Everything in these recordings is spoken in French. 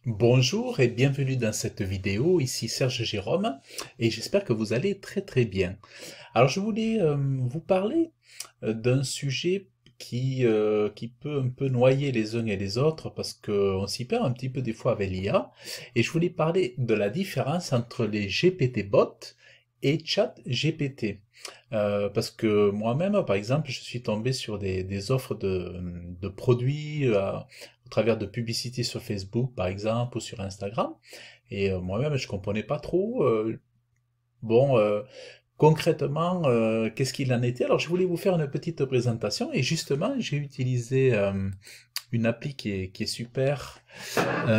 Bonjour et bienvenue dans cette vidéo, ici Serge Jérôme et j'espère que vous allez très bien. Alors je voulais vous parler d'un sujet qui peut un peu noyer les uns et les autres parce qu'on s'y perd un petit peu des fois avec l'IA et je voulais parler de la différence entre les GPT bots et chat GPT. Parce que moi-même, par exemple, je suis tombé sur des offres de produits au travers de publicités sur Facebook, par exemple, ou sur Instagram. Et moi-même, je comprenais pas trop. Bon, concrètement, qu'est-ce qu'il en était? Alors, je voulais vous faire une petite présentation et justement, j'ai utilisé une appli qui est super.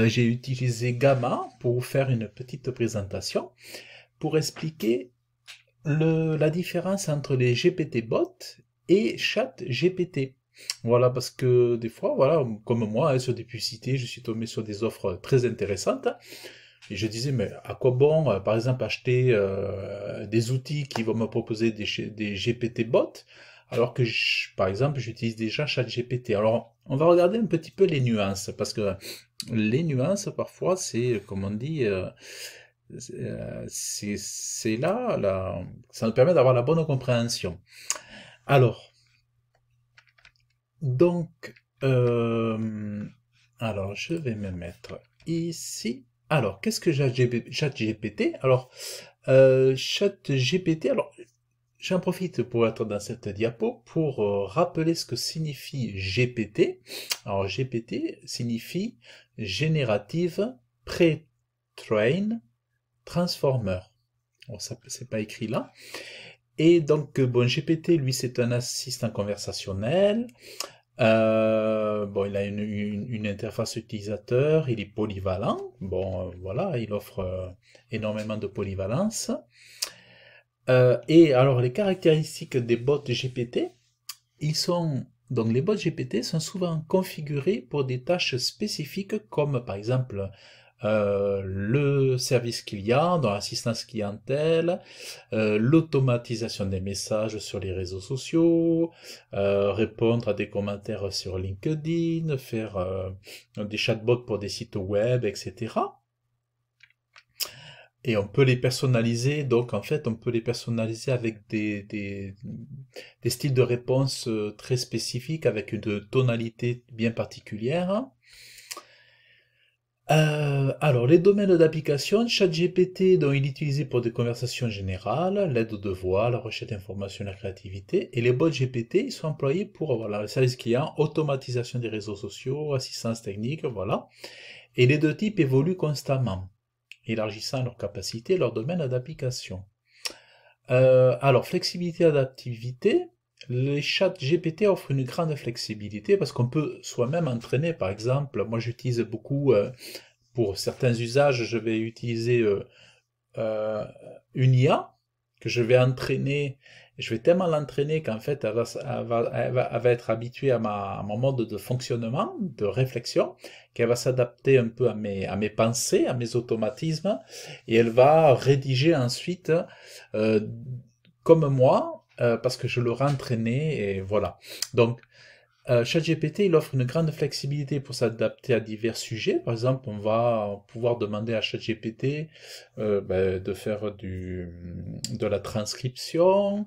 J'ai utilisé Gamma pour vous faire une petite présentation pour expliquer la différence entre les GPT bots et chat GPT. Voilà, parce que des fois, voilà, comme moi, hein, sur des publicités, je suis tombé sur des offres très intéressantes. Et je disais, mais à quoi bon, par exemple, acheter des outils qui vont me proposer des GPT bots, alors que, par exemple, j'utilise déjà ChatGPT. Alors, on va regarder un petit peu les nuances, parce que les nuances, parfois, c'est, comme on dit, c'est là, ça nous permet d'avoir la bonne compréhension. Alors, donc, euh, alors, je vais me mettre ici. Alors, qu'est-ce que ChatGPT? Alors, ChatGPT, alors, j'en profite pour être dans cette diapo pour rappeler ce que signifie GPT. Alors, GPT signifie Generative Pre-train Transformer. Bon, ça, c'est pas écrit là. Et donc, bon, GPT, lui, c'est un assistant conversationnel. Bon, il a une interface utilisateur, il est polyvalent. Bon, voilà, il offre énormément de polyvalence. Et alors, les caractéristiques des bots GPT, donc les bots GPT sont souvent configurés pour des tâches spécifiques comme par exemple le service client dans l'assistance clientèle, l'automatisation des messages sur les réseaux sociaux, répondre à des commentaires sur LinkedIn, faire des chatbots pour des sites web, etc. Et on peut les personnaliser, donc en fait on peut les personnaliser avec des styles de réponse très spécifiques, avec une tonalité bien particulière. Alors, les domaines d'application, ChatGPT, dont il est utilisé pour des conversations générales, l'aide aux devoirs, la recherche d'informations, la créativité, et les bots GPT, ils sont employés pour, voilà, le service client, automatisation des réseaux sociaux, assistance technique, voilà. Et les deux types évoluent constamment, élargissant leurs capacités, leur domaine d'application. Alors, flexibilité et adaptivité, les chats GPT offrent une grande flexibilité parce qu'on peut soi-même entraîner, par exemple, moi j'utilise beaucoup pour certains usages, je vais utiliser euh, une IA que je vais entraîner. Je vais tellement l'entraîner qu'en fait, elle va être habituée à mon mode de fonctionnement, de réflexion, qu'elle va s'adapter un peu à mes pensées, à mes automatismes, et elle va rédiger ensuite euh, comme moi, parce que je l'aurai entraîné, et voilà. Donc, ChatGPT, il offre une grande flexibilité pour s'adapter à divers sujets. Par exemple, on va pouvoir demander à ChatGPT de faire de la transcription,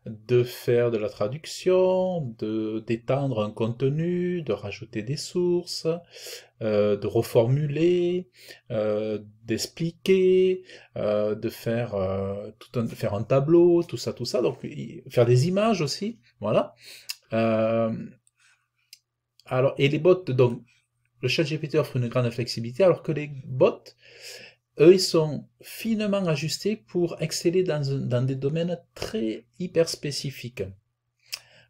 de faire de la traduction, d'étendre un contenu, de rajouter des sources, de reformuler, d'expliquer, de faire un tableau, tout ça. Donc, faire des images aussi, voilà. Euh, alors, et les bots, donc, le ChatGPT offre une grande flexibilité, alors que les bots, eux, ils sont finement ajustés pour exceller dans des domaines très hyper spécifiques.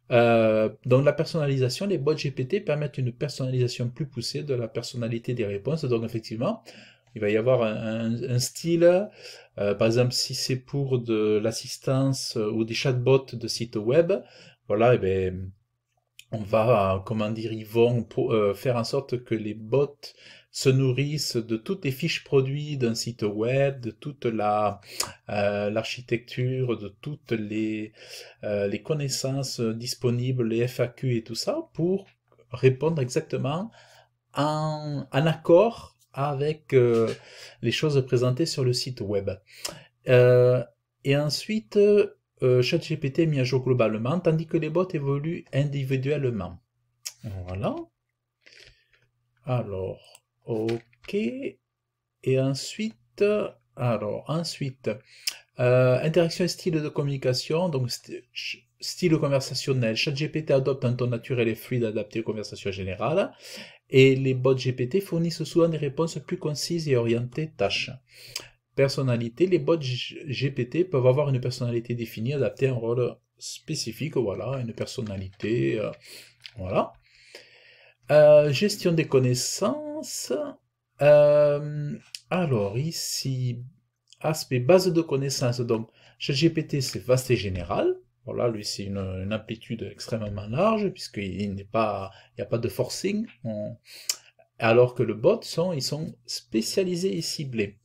Donc, la personnalisation, les bots GPT permettent une personnalisation plus poussée de la personnalité des réponses. Donc, effectivement, il va y avoir un style, par exemple, si c'est pour de l'assistance ou des chatbots de sites web, voilà, et ben, on va, comment dire, ils vont faire en sorte que les bots se nourrissent de toutes les fiches produits d'un site web, de toute l'architecture, de toutes les connaissances disponibles, les FAQ et tout ça, pour répondre exactement en accord avec les choses présentées sur le site web. Et ensuite, ChatGPT est mis à jour globalement, tandis que les bots évoluent individuellement. Voilà. Alors, ok. Et ensuite, interaction et style de communication, donc style conversationnel. ChatGPT adopte un ton naturel et fluide adapté aux conversations générales, et les bots GPT fournissent souvent des réponses plus concises et orientées tâches. Personnalité, les bots GPT peuvent avoir une personnalité définie, adaptée à un rôle spécifique, voilà, une personnalité, voilà. Gestion des connaissances. Alors ici, aspect base de connaissances, donc ChatGPT c'est vaste et général. Voilà, lui c'est une amplitude extrêmement large puisqu'il n'y a pas de forcing. Alors que le bot ils sont spécialisés et ciblés.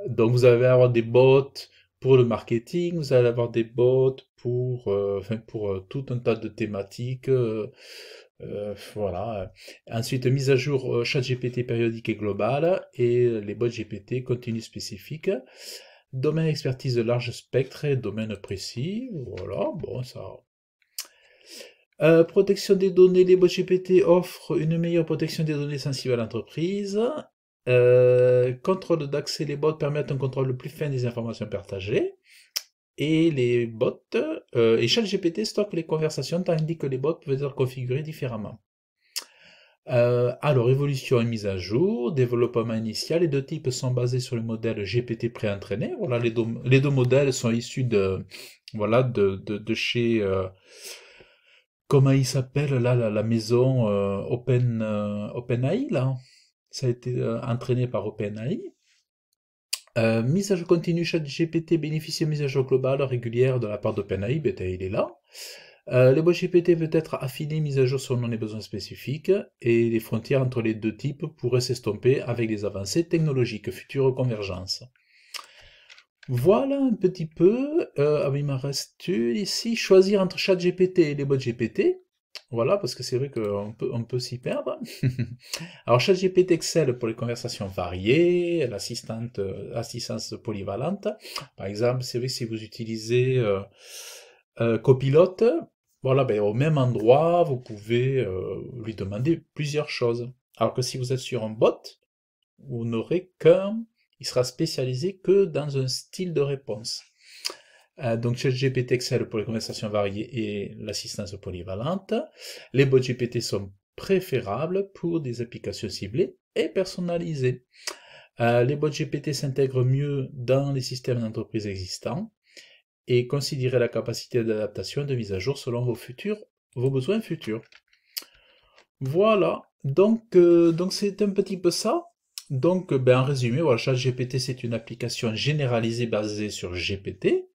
Donc vous allez avoir des bots pour le marketing, vous allez avoir des bots pour tout un tas de thématiques. Voilà. Ensuite, mise à jour ChatGPT périodique et globale et les bots GPT continus spécifiques. Domaine expertise de large spectre et domaine précis. Voilà, bon, ça. Protection des données, les bots GPT offrent une meilleure protection des données sensibles à l'entreprise. Contrôle d'accès, les bots permettent un contrôle plus fin des informations partagées. Et les bots, et ChatGPT stocke les conversations tandis que les bots peuvent être configurés différemment. Alors, évolution et mise à jour, développement initial, les deux types sont basés sur le modèle GPT pré-entraîné. Voilà, les deux modèles sont issus de chez, comment il s'appelle là, la maison OpenAI, là. Ça a été entraîné par OpenAI. Mise à jour continue, ChatGPT bénéficie de mise à jour globale régulière de la part d'OpenAI, il est là. Les bots GPT peut être affiné, mise à jour selon les besoins spécifiques, et les frontières entre les deux types pourraient s'estomper avec les avancées technologiques, futures convergences. Voilà un petit peu, il m'en reste une ici, choisir entre ChatGPT et les bots GPT. Voilà, parce que c'est vrai qu'on peut s'y perdre. Alors, ChatGPT excelle pour les conversations variées, l'assistance polyvalente. Par exemple, c'est vrai que si vous utilisez Copilot, voilà, au même endroit, vous pouvez lui demander plusieurs choses. Alors que si vous êtes sur un bot, vous n'aurez il sera spécialisé que dans un style de réponse. Donc ChatGPT excelle pour les conversations variées et l'assistance polyvalente. Les bots GPT sont préférables pour des applications ciblées et personnalisées. Les bots GPT s'intègrent mieux dans les systèmes d'entreprise existants et considérez la capacité d'adaptation et de mise à jour selon vos besoins futurs. Voilà, donc c'est un petit peu ça. Donc en résumé, voilà, ChatGPT c'est une application généralisée basée sur GPT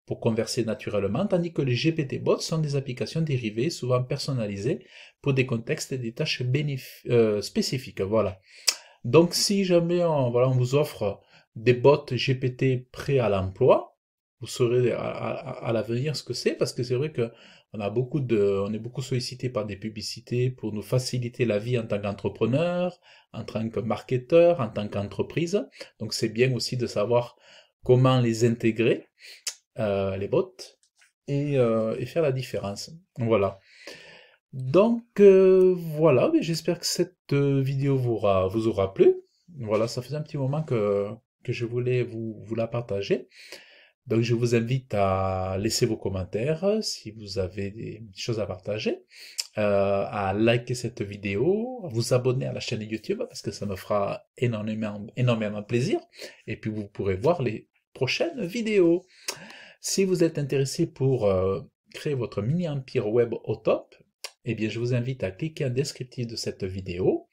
pour converser naturellement, tandis que les GPT bots sont des applications dérivées, souvent personnalisées, pour des contextes et des tâches spécifiques. Voilà. Donc si jamais on vous offre des bots GPT prêts à l'emploi, vous saurez à l'avenir ce que c'est, parce que c'est vrai que on est beaucoup sollicité par des publicités pour nous faciliter la vie en tant qu'entrepreneur, en tant que marketeur, en tant qu'entreprise. Donc c'est bien aussi de savoir comment les intégrer, les bots, et faire la différence. Voilà. Donc voilà, j'espère que cette vidéo vous aura plu. Voilà, ça faisait un petit moment que je voulais vous la partager. Donc je vous invite à laisser vos commentaires si vous avez des choses à partager, à liker cette vidéo, à vous abonner à la chaîne YouTube parce que ça me fera énormément plaisir. Et puis vous pourrez voir les prochaines vidéos. Si vous êtes intéressé pour créer votre mini-empire web au top, eh bien je vous invite à cliquer en descriptif de cette vidéo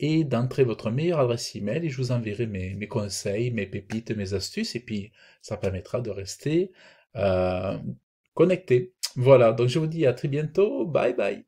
et d'entrer votre meilleure adresse email et je vous enverrai mes conseils, mes pépites, mes astuces et puis ça permettra de rester connecté. Voilà, donc je vous dis à très bientôt, bye bye.